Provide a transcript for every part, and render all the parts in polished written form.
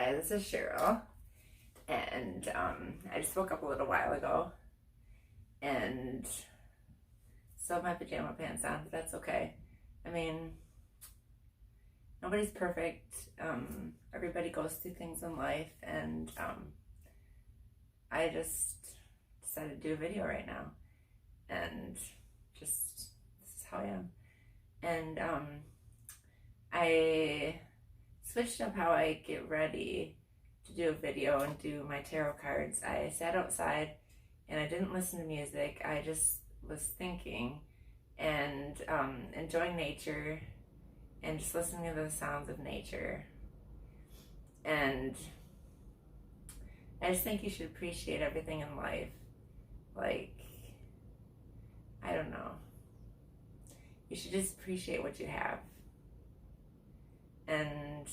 Hi, this is Cheryl, and I just woke up a little while ago, and still have my pajama pants on, but that's okay. I mean, nobody's perfect. Everybody goes through things in life, and I just decided to do a video right now, and just this is how I am. And I switched up how I get ready to do a video and do my tarot cards. I sat outside and I didn't listen to music. I just was thinking and enjoying nature and just listening to the sounds of nature. And I just think you should appreciate everything in life. Like, I don't know. You should just appreciate what you have. And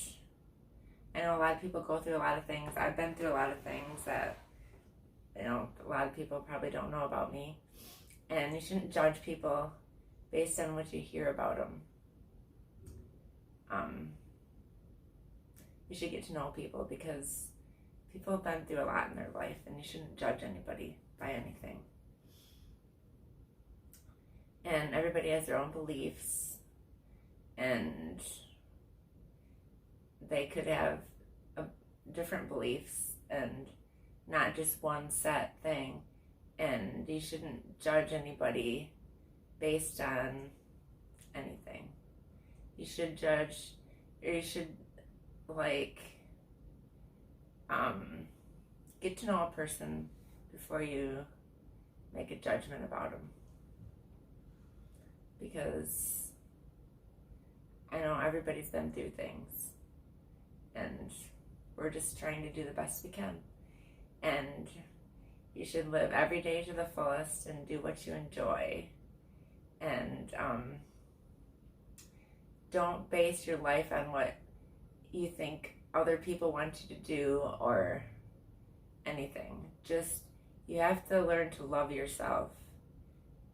I know a lot of people go through a lot of things. I've been through a lot of things that, a lot of people probably don't know about me. And you shouldn't judge people based on what you hear about them. You should get to know people because people have been through a lot in their life, and you shouldn't judge anybody by anything. And everybody has their own beliefs, and they could have different beliefs and not just one set thing. And you shouldn't judge anybody based on anything. You should judge, or you should get to know a person before you make a judgment about them. Because I know everybody's been through things, and we're just trying to do the best we can. And you should live every day to the fullest and do what you enjoy. And don't base your life on what you think other people want you to do or anything. Just, you have to learn to love yourself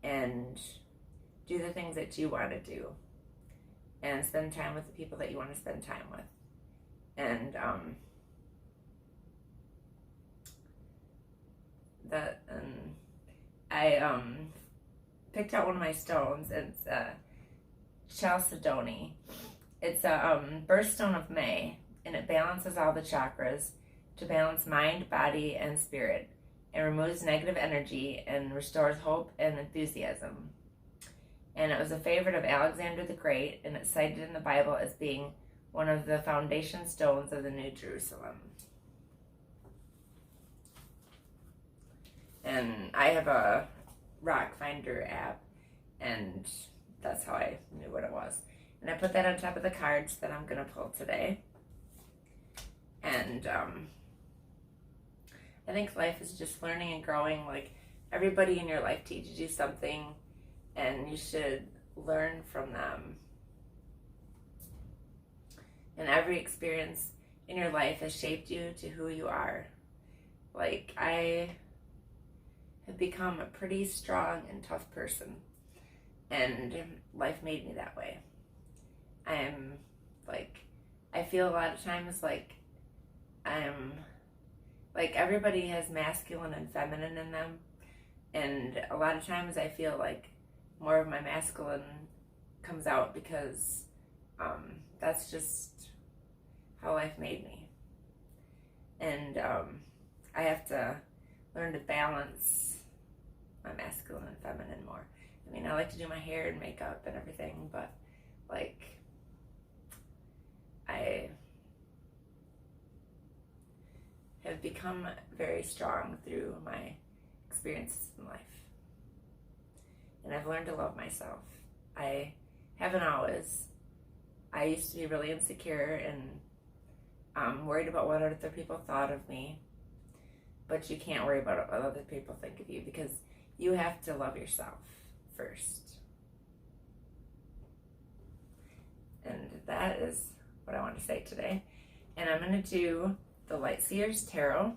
and do the things that you want to do and spend time with the people that you want to spend time with. And I picked out one of my stones. It's Chalcedony. It's a birthstone of May, and it balances all the chakras to balance mind, body, and spirit, and removes negative energy and restores hope and enthusiasm. And it was a favorite of Alexander the Great, and it's cited in the Bible as being one of the foundation stones of the New Jerusalem. And I have a Rock Finder app, and that's how I knew what it was. And I put that on top of the cards that I'm going to pull today. And I think life is just learning and growing. Like, everybody in your life teaches you something, and you should learn from them. And every experience in your life has shaped you to who you are. Like, I have become a pretty strong and tough person, and life made me that way. I feel a lot of times like everybody has masculine and feminine in them, and a lot of times I feel like more of my masculine comes out because that's just how life made me. And I have to learn to balance my masculine and feminine more. I mean, I like to do my hair and makeup and everything, but I have become very strong through my experiences in life. And I've learned to love myself. I haven't always. I used to be really insecure and worried about what other people thought of me. But you can't worry about what other people think of you, because you have to love yourself first. And that is what I want to say today. And I'm going to do the Light Seers Tarot.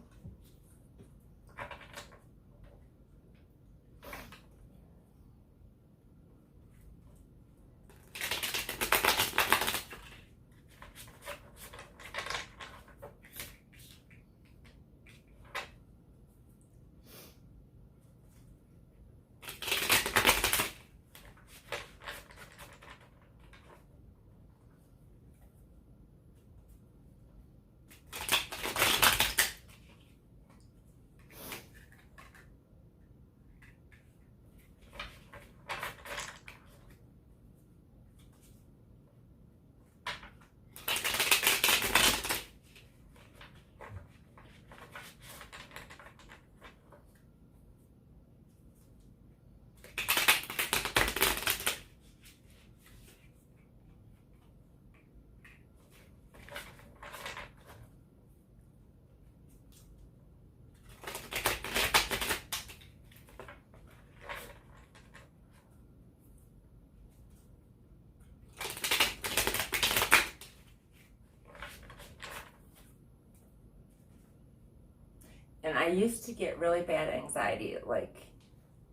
And I used to get really bad anxiety, like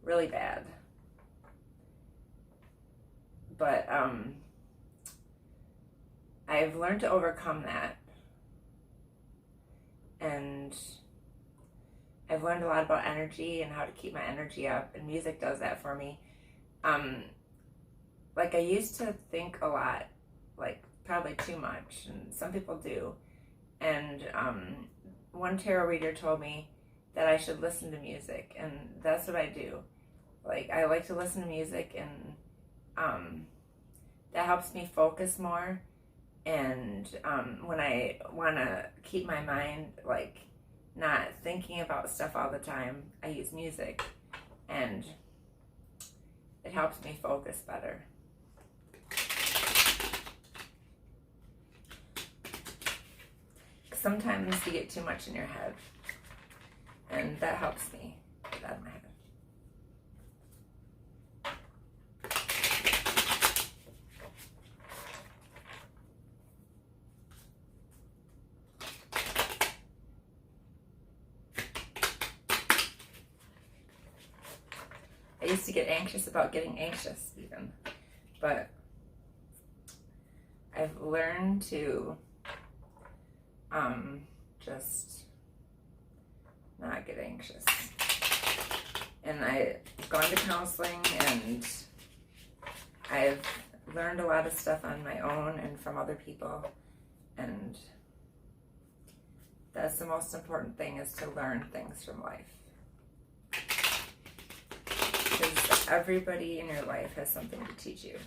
really bad. But I've learned to overcome that. And I've learned a lot about energy and how to keep my energy up, and music does that for me. Like I used to think a lot, like probably too much, and some people do. And one tarot reader told me that I should listen to music, and that's what I do. Like I like to listen to music, and that helps me focus more. And when I want to keep my mind like not thinking about stuff all the time, I use music, and it helps me focus better. Sometimes you get too much in your head, and that helps me get out of my head. I used to get anxious about getting anxious even, but I've learned to just not get anxious. And I've gone to counseling, and I've learned a lot of stuff on my own and from other people, and that's the most important thing, is to learn things from life. Because everybody in your life has something to teach you.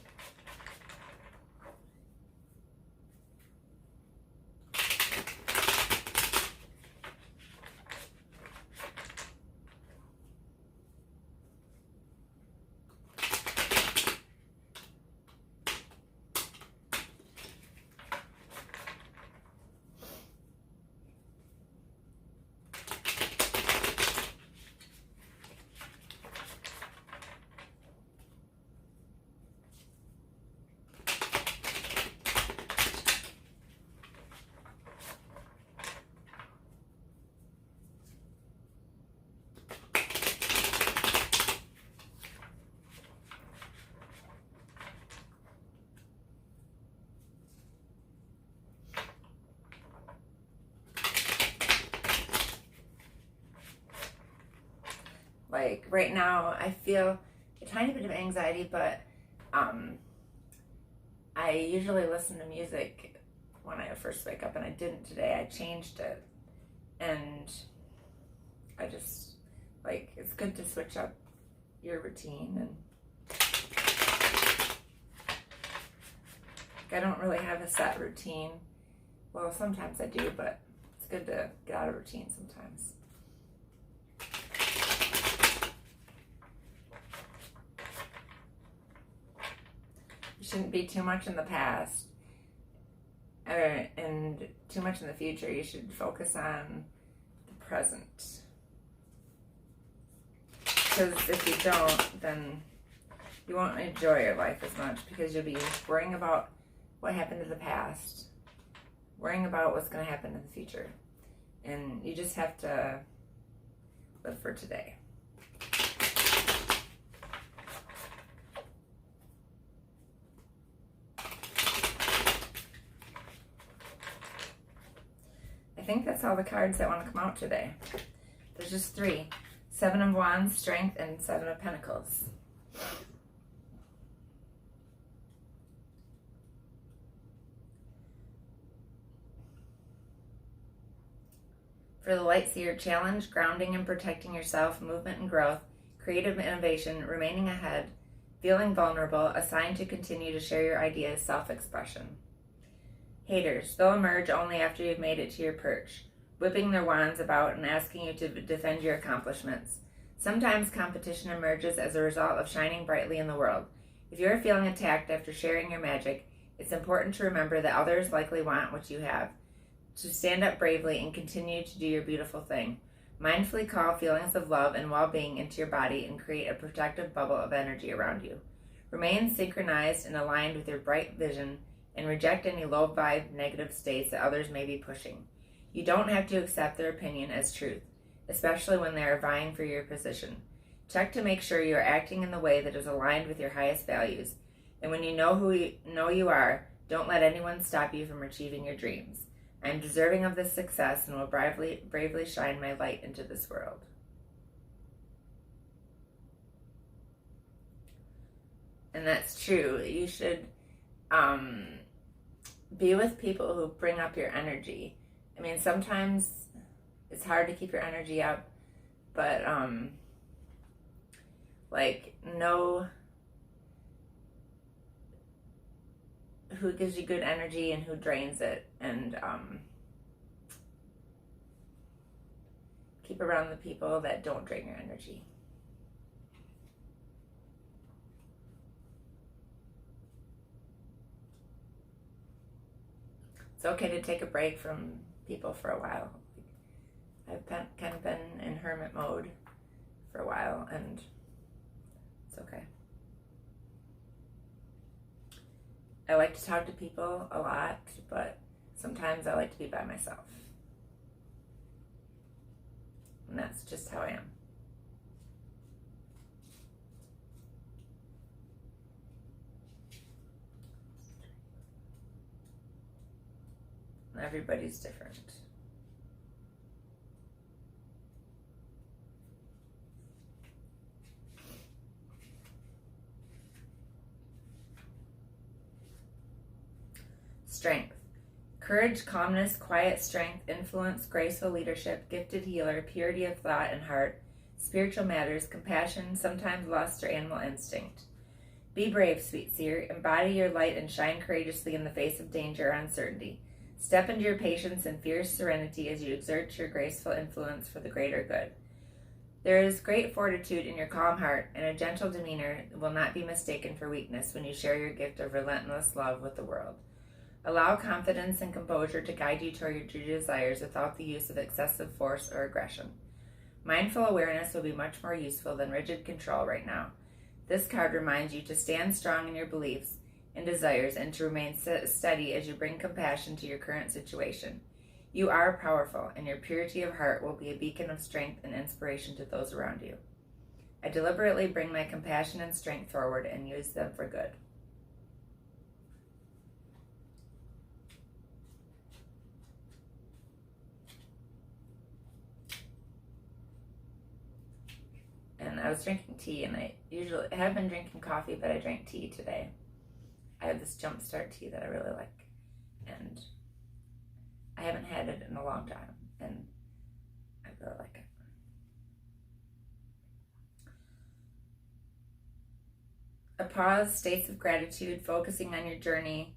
Like right now, I feel a tiny bit of anxiety, but I usually listen to music when I first wake up, and I didn't today. I changed it, and I just, like, it's good to switch up your routine. And I don't really have a set routine. Well, sometimes I do, but it's good to get out of routine sometimes. You shouldn't be too much in the past and too much in the future. You should focus on the present. Because if you don't, then you won't enjoy your life as much, because you'll be worrying about what happened in the past, worrying about what's going to happen in the future. And you just have to live for today. I think that's all the cards that want to come out today. There's just 3. 7 of Wands, Strength, and 7 of Pentacles. For the Light Seer, challenge, grounding and protecting yourself, movement and growth, creative innovation, remaining ahead, feeling vulnerable, a sign to continue to share your ideas, self-expression. Haters, they'll emerge only after you've made it to your perch, whipping their wands about and asking you to defend your accomplishments. Sometimes competition emerges as a result of shining brightly in the world. If you're feeling attacked after sharing your magic, it's important to remember that others likely want what you have. So stand up bravely and continue to do your beautiful thing. Mindfully call feelings of love and well-being into your body and create a protective bubble of energy around you. Remain synchronized and aligned with your bright vision, and reject any low-vibe negative states that others may be pushing. You don't have to accept their opinion as truth. especially when they are vying for your position. Check to make sure you are acting in the way that is aligned with your highest values. And when you know you are, don't let anyone stop you from achieving your dreams. I am deserving of this success and will bravely shine my light into this world. And that's true. You should be with people who bring up your energy. I mean, sometimes it's hard to keep your energy up, but know who gives you good energy and who drains it, and keep around the people that don't drain your energy. It's okay to take a break from people for a while. I've kind of been in hermit mode for a while, and it's okay. I like to talk to people a lot, but sometimes I like to be by myself. And that's just how I am. Everybody's different. Strength. Courage, calmness, quiet strength, influence, graceful leadership, gifted healer, purity of thought and heart, spiritual matters, compassion, sometimes lust or animal instinct. Be brave, sweet seer. Embody your light and shine courageously in the face of danger or uncertainty. Step into your patience and fierce serenity as you exert your graceful influence for the greater good. There is great fortitude in your calm heart, and a gentle demeanor will not be mistaken for weakness when you share your gift of relentless love with the world. Allow confidence and composure to guide you toward your true desires without the use of excessive force or aggression. Mindful awareness will be much more useful than rigid control right now. This card reminds you to stand strong in your beliefs and desires and to remain steady as you bring compassion to your current situation. You are powerful, and your purity of heart will be a beacon of strength and inspiration to those around you. I deliberately bring my compassion and strength forward and use them for good. And I was drinking tea, and I have been drinking coffee, but I drank tea today. I have this Jumpstart tea that I really like, and I haven't had it in a long time, and I really like it. A pause, states of gratitude, focusing on your journey,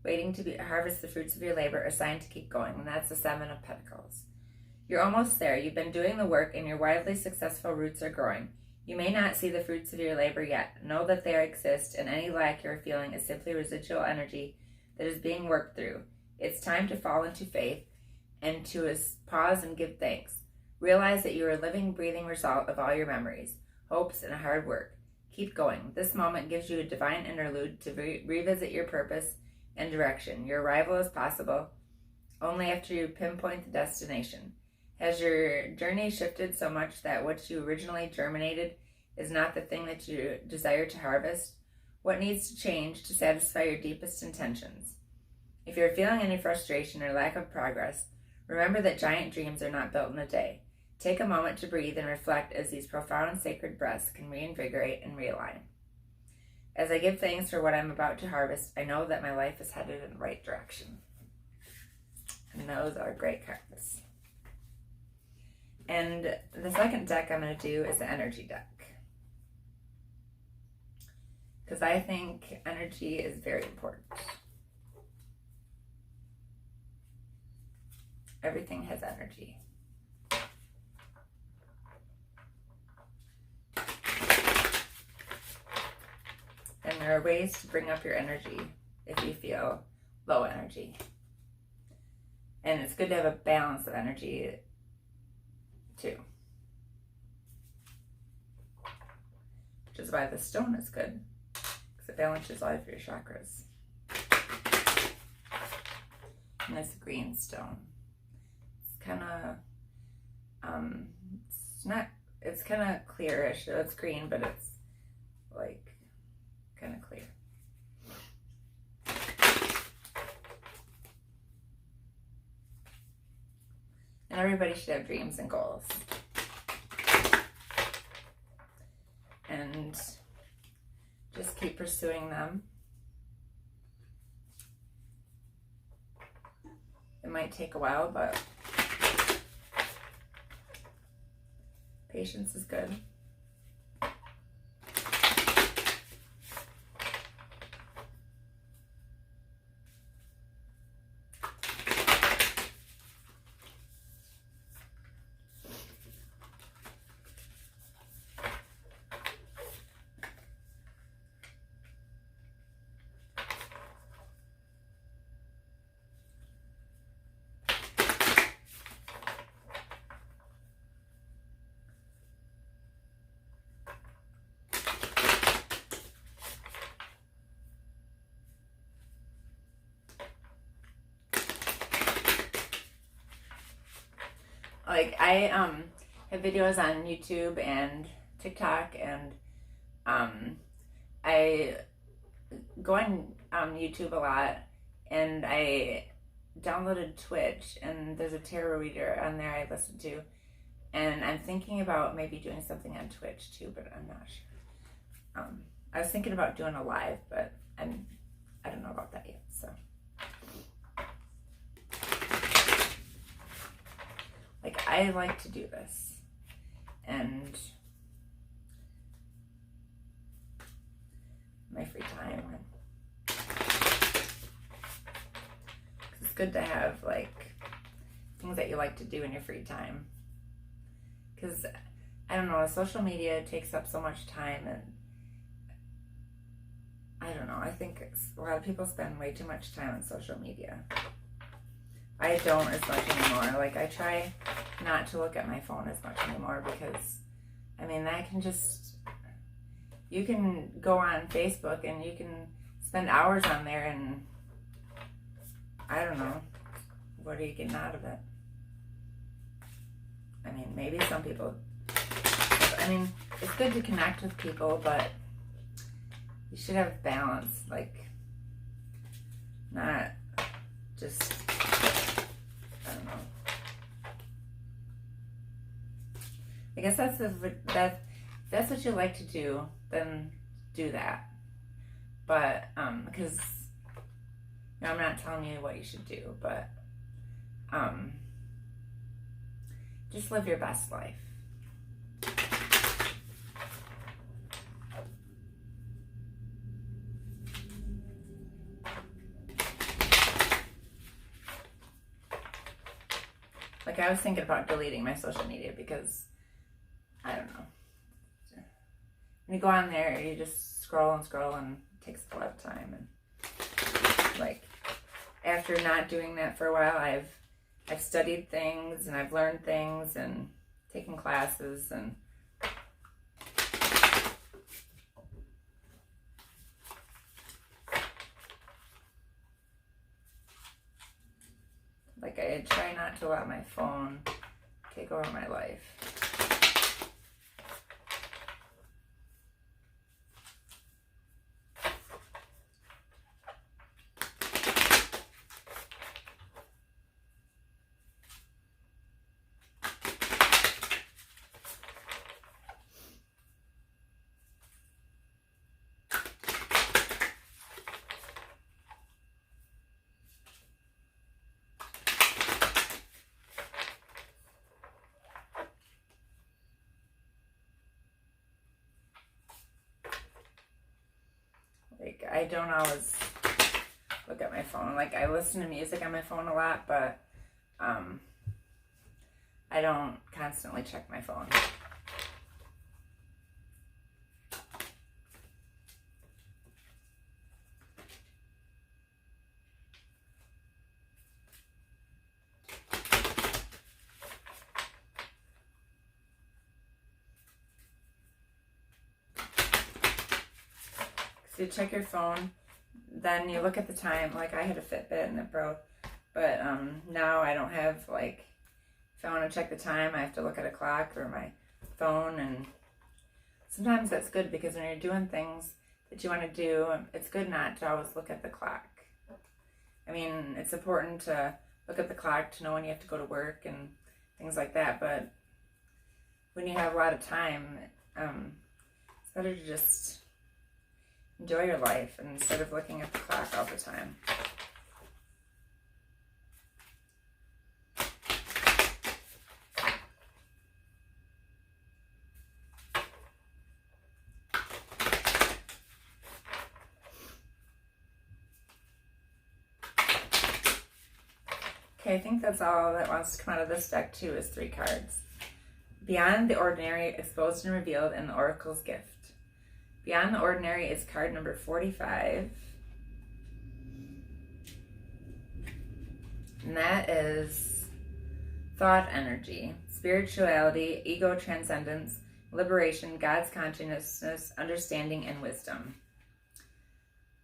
waiting to harvest the fruits of your labor, a sign to keep going, and that's the Seven of Pentacles. You're almost there. You've been doing the work, and your wildly successful roots are growing. You may not see the fruits of your labor yet. Know that they exist, and any lack you're feeling is simply residual energy that is being worked through. It's time to fall into faith and to pause and give thanks. Realize that you are a living, breathing result of all your memories, hopes, and hard work. Keep going. This moment gives you a divine interlude to revisit your purpose and direction. Your arrival is possible only after you pinpoint the destination. Has your journey shifted so much that what you originally germinated is not the thing that you desire to harvest? What needs to change to satisfy your deepest intentions? If you're feeling any frustration or lack of progress, remember that giant dreams are not built in a day. Take a moment to breathe and reflect as these profound sacred breaths can reinvigorate and realign. As I give thanks for what I'm about to harvest, I know that my life is headed in the right direction. And those are great cards. And the second deck I'm going to do is the energy deck, because I think energy is very important. Everything has energy. And there are ways to bring up your energy if you feel low energy. And it's good to have a balance of energy too, which is why the stone is good, because it balances all of your chakras. And it's a green stone. It's kind of it's kind of clearish. It's green, but it's like kind of clear. And everybody should have dreams and goals. And just keep pursuing them. It might take a while, but patience is good. Like I have videos on YouTube and TikTok, and I go on YouTube a lot, and I downloaded Twitch, and there's a tarot reader on there I listen to, and I'm thinking about maybe doing something on Twitch too, but I'm not sure. I was thinking about doing a live, but I don't know about that yet, so. Like, I like to do this, and my free time. It's good to have, like, things that you like to do in your free time. Because, I don't know, social media takes up so much time, and I don't know, I think a lot of people spend way too much time on social media. I don't as much anymore. Like, I try not to look at my phone as much anymore because, I mean, you can go on Facebook and you can spend hours on there, and I don't know, what are you getting out of it? I mean, maybe some people, I mean, it's good to connect with people, but you should have balance, like, not just, I don't know. I guess that's what you like to do, then do that. But because I'm not telling you what you should do, but just live your best life. Like, I was thinking about deleting my social media because, I don't know. When you go on there, you just scroll and scroll, and it takes a lot of time. And, like, after not doing that for a while, I've studied things, and I've learned things, and taken classes, and like, I try not to let my phone take over my life. Like, I don't always look at my phone. Like, I listen to music on my phone a lot, but I don't constantly check my phone. So you check your phone, then you look at the time. Like, I had a Fitbit and it broke, but now I don't have, like, if I want to check the time, I have to look at a clock or my phone, and sometimes that's good because when you're doing things that you want to do, it's good not to always look at the clock. I mean, it's important to look at the clock to know when you have to go to work and things like that, but when you have a lot of time, it's better to just enjoy your life instead of looking at the clock all the time. Okay, I think that's all that wants to come out of this deck too, is 3 cards. Beyond the Ordinary, Exposed and Revealed, and the Oracle's Gift. Beyond the Ordinary is card number 45. And that is thought energy, spirituality, ego transcendence, liberation, God's consciousness, understanding, and wisdom.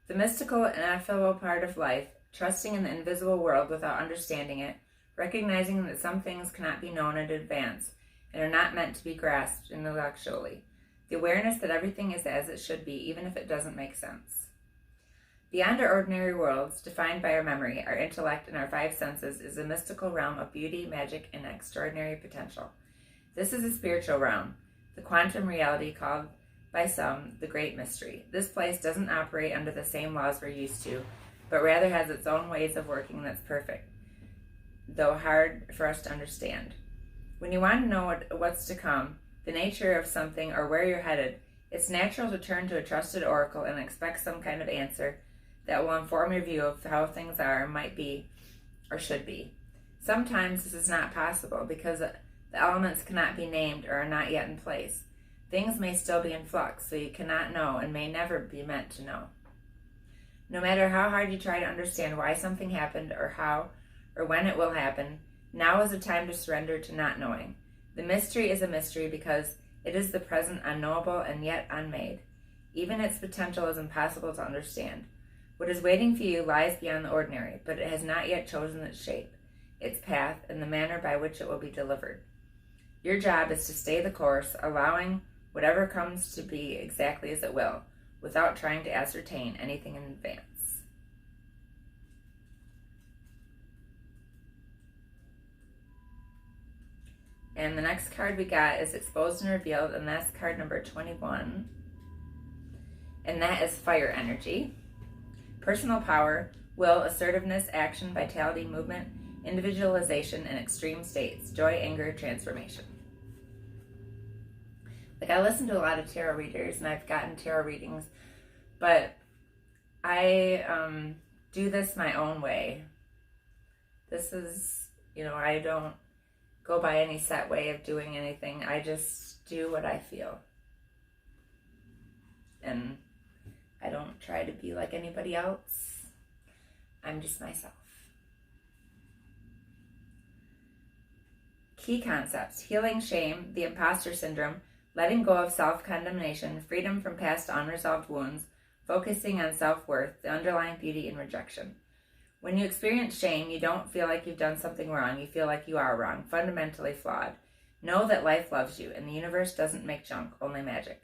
The mystical and ineffable part of life, trusting in the invisible world without understanding it, recognizing that some things cannot be known in advance and are not meant to be grasped intellectually. The awareness that everything is as it should be, even if it doesn't make sense. Beyond our ordinary worlds, defined by our memory, our intellect, and our 5 senses, is a mystical realm of beauty, magic, and extraordinary potential. This is a spiritual realm, the quantum reality called by some the Great Mystery. This place doesn't operate under the same laws we're used to, but rather has its own ways of working that's perfect, though hard for us to understand. When you want to know what's to come, the nature of something, or where you're headed, it's natural to turn to a trusted oracle and expect some kind of answer that will inform your view of how things are, might be, or should be. Sometimes this is not possible because the elements cannot be named or are not yet in place. Things may still be in flux, so you cannot know and may never be meant to know. No matter how hard you try to understand why something happened or how or when it will happen, now is the time to surrender to not knowing. The mystery is a mystery because it is the present unknowable and yet unmade. Even its potential is impossible to understand. What is waiting for you lies beyond the ordinary, but it has not yet chosen its shape, its path, and the manner by which it will be delivered. Your job is to stay the course, allowing whatever comes to be exactly as it will, without trying to ascertain anything in advance. And the next card we got is Exposed and Revealed, and that's card number 21. And that is fire energy. Personal power, will, assertiveness, action, vitality, movement, individualization, and extreme states, joy, anger, transformation. Like, I listen to a lot of tarot readers, and I've gotten tarot readings, but I do this my own way. This is, I don't go by any set way of doing anything. I just do what I feel. And I don't try to be like anybody else. I'm just myself. Key concepts: healing shame, the imposter syndrome, letting go of self-condemnation, freedom from past unresolved wounds, focusing on self-worth, the underlying beauty in rejection. When you experience shame, you don't feel like you've done something wrong. You feel like you are wrong, fundamentally flawed. Know that life loves you, and the universe doesn't make junk, only magic.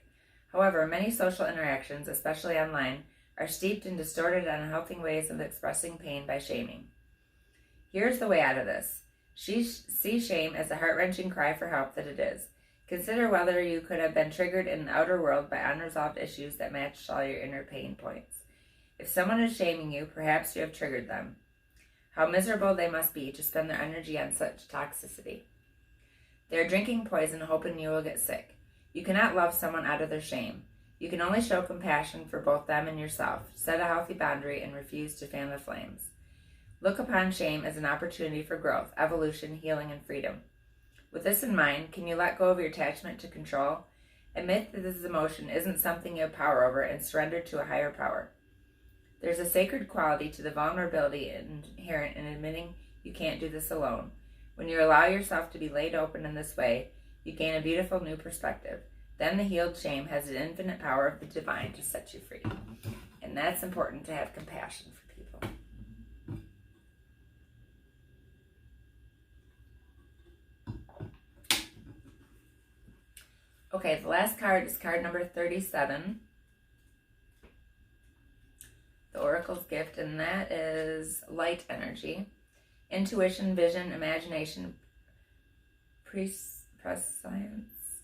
However, many social interactions, especially online, are steeped in distorted and unhealthy ways of expressing pain by shaming. Here's the way out of this. See shame as a heart-wrenching cry for help that it is. Consider whether you could have been triggered in the outer world by unresolved issues that matched all your inner pain points. If someone is shaming you, perhaps you have triggered them. How miserable they must be to spend their energy on such toxicity. They are drinking poison, hoping you will get sick. You cannot love someone out of their shame. You can only show compassion for both them and yourself, set a healthy boundary, and refuse to fan the flames. Look upon shame as an opportunity for growth, evolution, healing, and freedom. With this in mind, can you let go of your attachment to control? Admit that this emotion isn't something you have power over and surrender to a higher power. There's a sacred quality to the vulnerability inherent in admitting you can't do this alone. When you allow yourself to be laid open in this way, you gain a beautiful new perspective. Then the healed shame has the infinite power of the divine to set you free. And that's important, to have compassion for people. Okay, the last card is card number 37. The Oracle's gift, and that is light energy. Intuition, vision, imagination, prescience,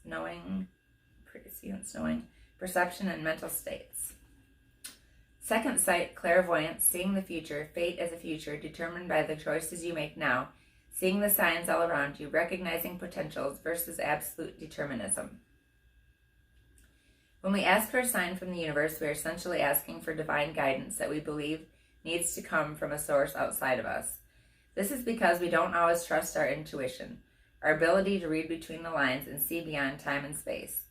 knowing, perception, and mental states. Second sight, clairvoyance, seeing the future, fate as a future determined by the choices you make now, seeing the signs all around you, recognizing potentials versus absolute determinism. When we ask for a sign from the universe, we are essentially asking for divine guidance that we believe needs to come from a source outside of us. This is because we don't always trust our intuition, our ability to read between the lines and see beyond time and space.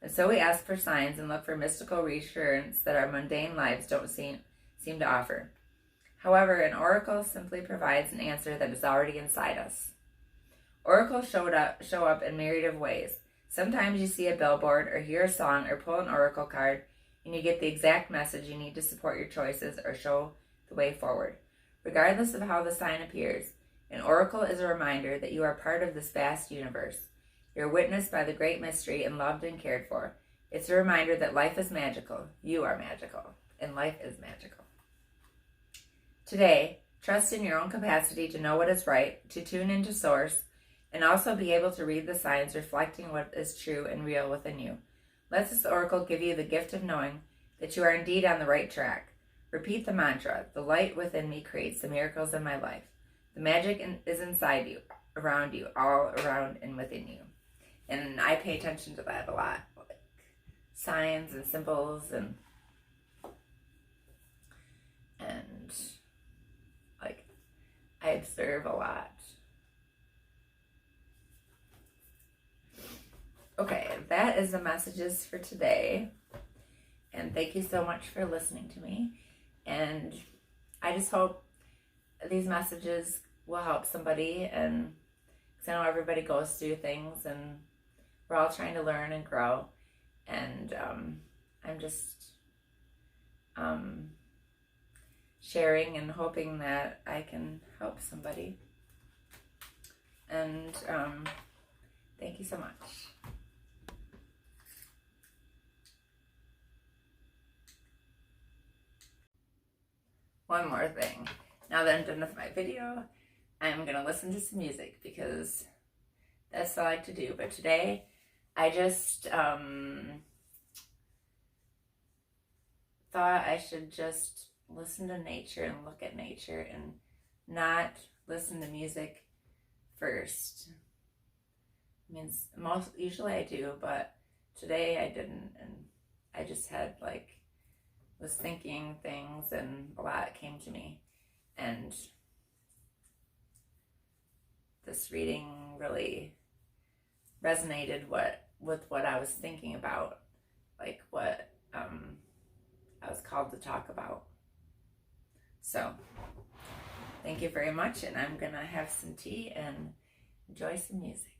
And so we ask for signs and look for mystical reassurance that our mundane lives don't seem to offer. However, an oracle simply provides an answer that is already inside us. Oracles show up in myriad of ways. Sometimes you see a billboard or hear a song or pull an oracle card and you get the exact message you need to support your choices or show the way forward. Regardless of how the sign appears, an oracle is a reminder that you are part of this vast universe. You're witnessed by the great mystery and loved and cared for. It's a reminder that life is magical, you are magical, and life is magical. Today, trust in your own capacity to know what is right, to tune into source, and also be able to read the signs reflecting what is true and real within you. Let this oracle give you the gift of knowing that you are indeed on the right track. Repeat the mantra, the light within me creates the miracles in my life. The magic is inside you, around you, all around and within you. And I pay attention to that a lot. Like signs and symbols and like I observe a lot. Okay, that is the messages for today. And thank you so much for listening to me. And I just hope these messages will help somebody. And because I know everybody goes through things and we're all trying to learn and grow. And I'm just sharing and hoping that I can help somebody. And thank you so much. One more thing. Now that I'm done with my video, I'm going to listen to some music because that's what I like to do. But today, I just thought I should just listen to nature and look at nature and not listen to music first. I mean, usually I do, but today I didn't, and I just had was thinking things and a lot came to me, and this reading really resonated with what I was thinking about, like what I was called to talk about. So thank you very much, and I'm gonna have some tea and enjoy some music.